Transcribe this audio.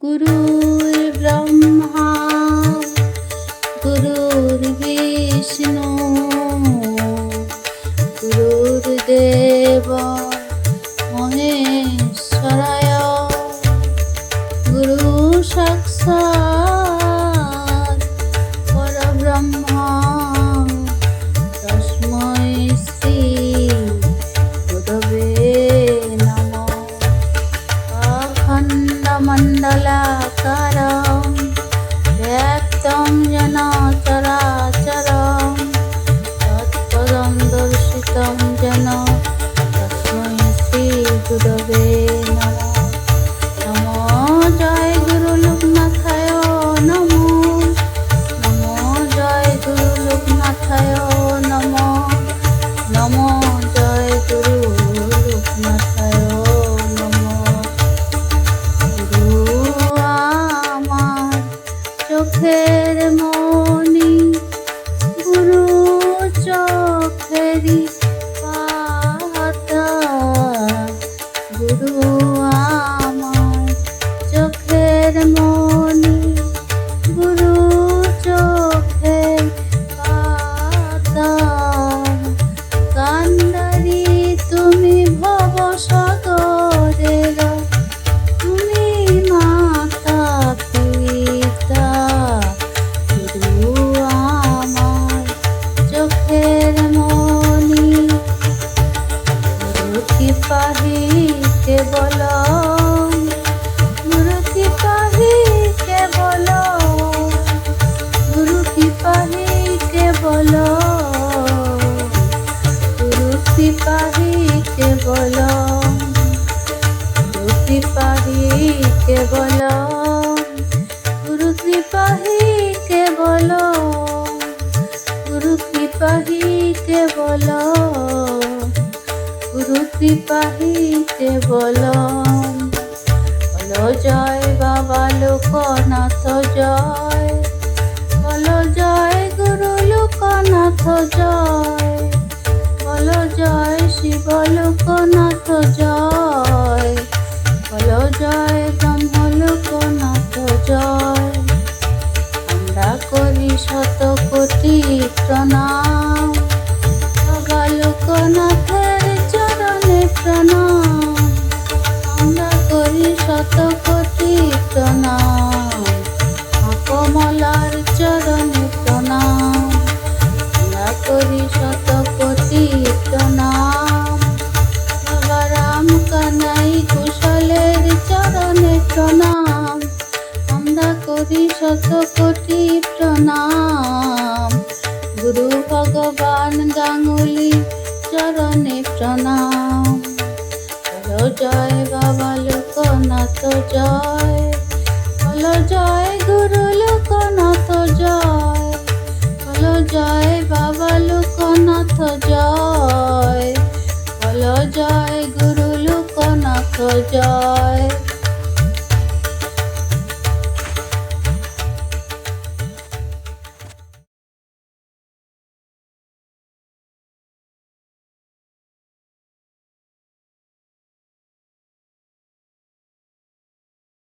गुरुर्ब्रह्मा गुरुर्विष्णु गुरुर्देव महेश्वराय गुरु साक्षात् परब्रह्म तस्मै श्री गुरवे नमः। अखण्डमण्डलाकारं व्याप्तं येन चराचरं तत्पदं दर्शितं येन तस्मै श्री गुरवे नमः। नमो जय गुरु लोकनाथाय नमो नमो जय गुरु लोकनाथाय नमो नमो जय गुरु लोकनाथाय नमो। गुरु आमार चोखेर मणि गुरु चोखेरी पाता गुरु आमार चोखेर मणि गुरु चोखेर पाता कान्दारी तुमी भव सागरेर तुमी माता पिता गुरु आमार चोखेर मणि गुरु कृपाही केवल गुरु कृपाही केवल गुरु कृपाही केवल गुरु कृपाही केवल गुरु कृपाही केवल गुरु कृपाही केवल गुरु कृपाही केवल गुरु कृपाही केवल। বলো জয় বাবা লোকনাথ জয় বলো জয় গুরু লোকনাথ জয় বলো জয় শিব লোকনাথ জয় বলো জয় ব্রহ্ম লোকনাথ জয়। আমরা করি শত কোটি প্রণাম বাবা লোকনাথের চরণে প্রণাম। আমরা করি শত কোটি প্রণাম কমলার চরণে প্রণাম। আমরা করি শত কোটি প্রণাম বাবা রাম কানাই কুশলের চরণে প্রণাম। আমরা করি শত কোটি প্রণাম গুরু ভগবান গাঙ্গুলি চরণে প্রণাম। বলো জয় বাবা লোকনাথ জয় বলো জয় গুরু লোকনাথ জয় বলো জয় বাবা লোকনাথ জয় বলো জয় গুরু লোকনাথ জয়।